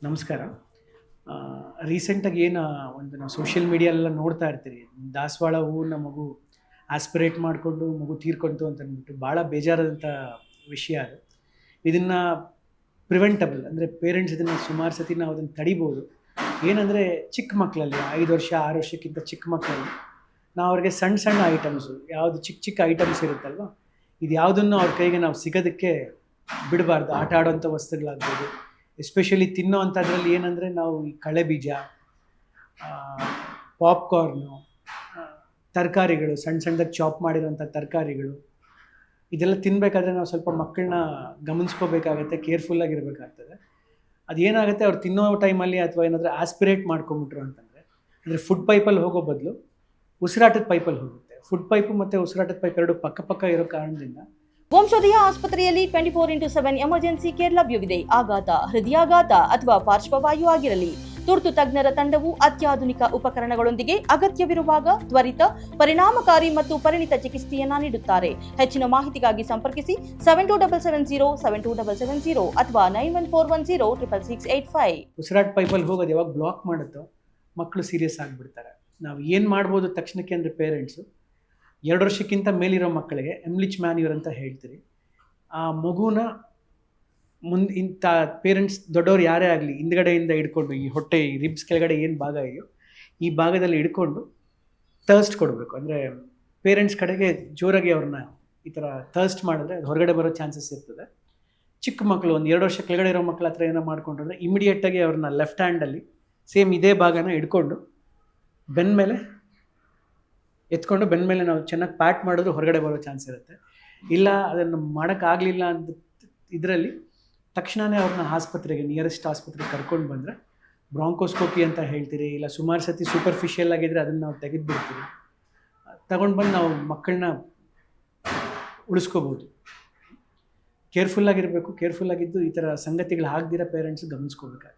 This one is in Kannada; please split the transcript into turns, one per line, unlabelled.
ನಮಸ್ಕಾರ. ರೀಸೆಂಟಾಗಿ ಏನು ಒಂದು ನಾವು ಸೋಷಿಯಲ್ ಮೀಡಿಯಾಲೆಲ್ಲ ನೋಡ್ತಾ ಇರ್ತೀರಿ, ದಾಸವಾಳ ಹೂವನ್ನ ಮಗು ಆಸ್ಪಿರೇಟ್ ಮಾಡಿಕೊಂಡು ಮಗು ತೀರ್ಕೊಂತು ಅಂತ ಅಂದ್ಬಿಟ್ಟು ಭಾಳ ಬೇಜಾರಾದಂಥ ವಿಷಯ ಅದು. ಇದನ್ನು ಪ್ರಿವೆಂಟಬಲ್ ಅಂದರೆ ಪೇರೆಂಟ್ಸ್ ಇದನ್ನು ಸುಮಾರು ಸತಿ ನಾವು ಅದನ್ನು ತಡಿಬೋದು. ಏನಂದರೆ ಚಿಕ್ಕ ಮಕ್ಕಳಲ್ಲಿ 5 ವರ್ಷ 6 ವರ್ಷಕ್ಕಿಂತ ಚಿಕ್ಕ ಮಕ್ಕಳಲ್ಲಿ ನಾವು ಅವ್ರಿಗೆ ಸಣ್ಣ ಸಣ್ಣ ಐಟಮ್ಸು ಯಾವುದು ಚಿಕ್ಕ ಚಿಕ್ಕ ಐಟಮ್ಸ್ ಇರುತ್ತಲ್ವ, ಇದು ಯಾವುದನ್ನು ಅವ್ರ ಕೈಗೆ ನಾವು ಸಿಗೋದಕ್ಕೆ ಬಿಡಬಾರ್ದು. ಆಟ ಆಡೋವಂಥ ವಸ್ತುಗಳಾಗ್ಬೋದು, ಎಸ್ಪೆಷಲಿ ತಿನ್ನೋ ಅಂಥದ್ರಲ್ಲಿ ಏನಂದರೆ ನಾವು ಈ ಕಳೆ ಬೀಜ, ಪಾಪ್ಕಾರ್ನು, ತರಕಾರಿಗಳು ಸಣ್ಣ ಸಣ್ಣದಾಗಿ ಚಾಪ್ ಮಾಡಿರೋಂಥ ತರಕಾರಿಗಳು, ಇದೆಲ್ಲ ತಿನ್ನಬೇಕಾದ್ರೆ ನಾವು ಸ್ವಲ್ಪ ಮಕ್ಕಳನ್ನ ಗಮನಿಸ್ಕೋಬೇಕಾಗತ್ತೆ, ಕೇರ್ಫುಲ್ಲಾಗಿರಬೇಕಾಗ್ತದೆ. ಅದೇನಾಗುತ್ತೆ, ಅವ್ರು ತಿನ್ನೋ ಟೈಮಲ್ಲಿ ಅಥವಾ ಏನಾದರೂ ಆಸ್ಪಿರೇಟ್ ಮಾಡ್ಕೊಂಬಿಟ್ರು ಅಂತಂದರೆ, ಅಂದರೆ ಫುಡ್ ಪೈಪಲ್ಲಿ ಹೋಗೋ ಬದಲು ಉಸಿರಾಟದ ಪೈಪಲ್ಲಿ ಹೋಗುತ್ತೆ. ಫುಡ್ ಪೈಪು ಮತ್ತು ಉಸಿರಾಟದ ಪೈಪ್ ಎರಡು ಪಕ್ಕ ಇರೋ ಕಾರಣದಿಂದ
ವಂಶೋದಯ ಆಸ್ಪತ್ರೆಯಲ್ಲಿ 24x7 ಎಮರ್ಜೆನ್ಸಿ ಕೇರ್ ಲಭ್ಯವಿದೆ. ಆಘಾತ, ಹೃದಯಾಘಾತ ಅಥವಾ ಪಾರ್ಶ್ವವಾಯು ಆಗಿರಲಿ, ತುರ್ತು ತಜ್ಞರ ತಂಡವು ಅತ್ಯಾಧುನಿಕ ಉಪಕರಣಗಳೊಂದಿಗೆ ಅಗತ್ಯವಿರುವಾಗ ತ್ವರಿತ, ಪರಿಣಾಮಕಾರಿ ಮತ್ತು ಪರಿಣಿತ ಚಿಕಿತ್ಸೆಯನ್ನ ನೀಡುತ್ತಾರೆ. ಹೆಚ್ಚಿನ ಮಾಹಿತಿಗಾಗಿ ಸಂಪರ್ಕಿಸಿ 7270 ಅಥವಾ 9141066685.
ಉಸಿರಾಟ ಪೈಪಲ್ಲಿ ಹೋಗೋದು ಯಾವಾಗ ಬ್ಲಾಕ್ ಮಾಡುತ್ತೋ ಮಕ್ಕಳು ಸೀರಿಯಸ್ ಆಗಿಬಿಡ್ತಾರೆ. ನಾವು ಏನು ಮಾಡ್ಬೋದು ತಕ್ಷಣಕ್ಕೆ ಅಂದರೆ ಪೇರೆಂಟ್ಸು 2 ವರ್ಷಕ್ಕಿಂತ ಮೇಲಿರೋ ಮಕ್ಕಳಿಗೆ ಎಮ್ಲಿಚ್ ಮ್ಯಾನ್ಯೂರ್ ಅಂತ ಹೇಳ್ತೀರಿ. ಆ ಮಗುನ ಇಂಥ ಪೇರೆಂಟ್ಸ್ ದೊಡ್ಡವ್ರು ಯಾರೇ ಆಗಲಿ ಹಿಂದ್ಗಡೆಯಿಂದ ಹಿಡ್ಕೊಂಡು ಈ ಹೊಟ್ಟೆ, ಈ ರಿಬ್ಸ್ ಕೆಳಗಡೆ ಏನು ಭಾಗ ಇದೆಯೋ ಈ ಭಾಗದಲ್ಲಿ ಹಿಡ್ಕೊಂಡು ಥರ್ಸ್ಟ್ ಕೊಡಬೇಕು. ಅಂದರೆ ಪೇರೆಂಟ್ಸ್ ಕಡೆಗೆ ಜೋರಾಗಿ ಅವ್ರನ್ನ ಈ ಥರ ಥರ್ಸ್ಟ್ ಮಾಡಿದ್ರೆ ಅದು ಹೊರಗಡೆ ಬರೋ ಚಾನ್ಸಸ್ ಇರ್ತದೆ. ಚಿಕ್ಕ ಮಕ್ಕಳು ಒಂದು 2 ವರ್ಷ ಕೆಳಗಡೆ ಇರೋ ಮಕ್ಕಳ ಹತ್ರ ಏನೋ ಮಾಡ್ಕೊಂಡ್ರೆ ಇಮಿಡಿಯೇಟಾಗಿ ಅವ್ರನ್ನ ಲೆಫ್ಟ್ ಹ್ಯಾಂಡಲ್ಲಿ ಸೇಮ್ ಇದೇ ಭಾಗನ ಹಿಡ್ಕೊಂಡು ಬೆನ್ನ ಮೇಲೆ ಎತ್ಕೊಂಡು ಬೆನ್ನ ಮೇಲೆ ನಾವು ಚೆನ್ನಾಗಿ ಪ್ಯಾಟ್ ಮಾಡಿದ್ರು ಹೊರಗಡೆ ಬರೋ ಚಾನ್ಸ್ ಇರುತ್ತೆ. ಇಲ್ಲ ಅದನ್ನು ಮಾಡೋಕ್ಕಾಗಲಿಲ್ಲ ಅಂತ ಇದರಲ್ಲಿ ತಕ್ಷಣವೇ ಅವ್ರನ್ನ ಆಸ್ಪತ್ರೆಗೆ, ನಿಯರೆಸ್ಟ್ ಆಸ್ಪತ್ರೆಗೆ ಕರ್ಕೊಂಡು ಬಂದರೆ ಬ್ರಾಂಕೋಸ್ಕೋಪಿ ಅಂತ ಹೇಳ್ತೀರಿ. ಇಲ್ಲ ಸುಮಾರು ಸತಿ ಸೂಪರ್ಫಿಷಿಯಲ್ ಆಗಿದ್ದರೆ ಅದನ್ನು ನಾವು ತೆಗೆದುಬಿಡ್ತೀವಿ. ತಗೊಂಡು ಬಂದು ನಾವು ಮಕ್ಕಳನ್ನ ಉಳಿಸ್ಕೋಬೋದು. ಕೇರ್ಫುಲ್ಲಾಗಿರಬೇಕು. ಕೇರ್ಫುಲ್ಲಾಗಿದ್ದು ಈ ಥರ ಸಂಗತಿಗಳು ಆಗದಿರೋ ಪೇರೆಂಟ್ಸ್ ಗಮನಿಸ್ಕೋಬೇಕಾಗುತ್ತೆ.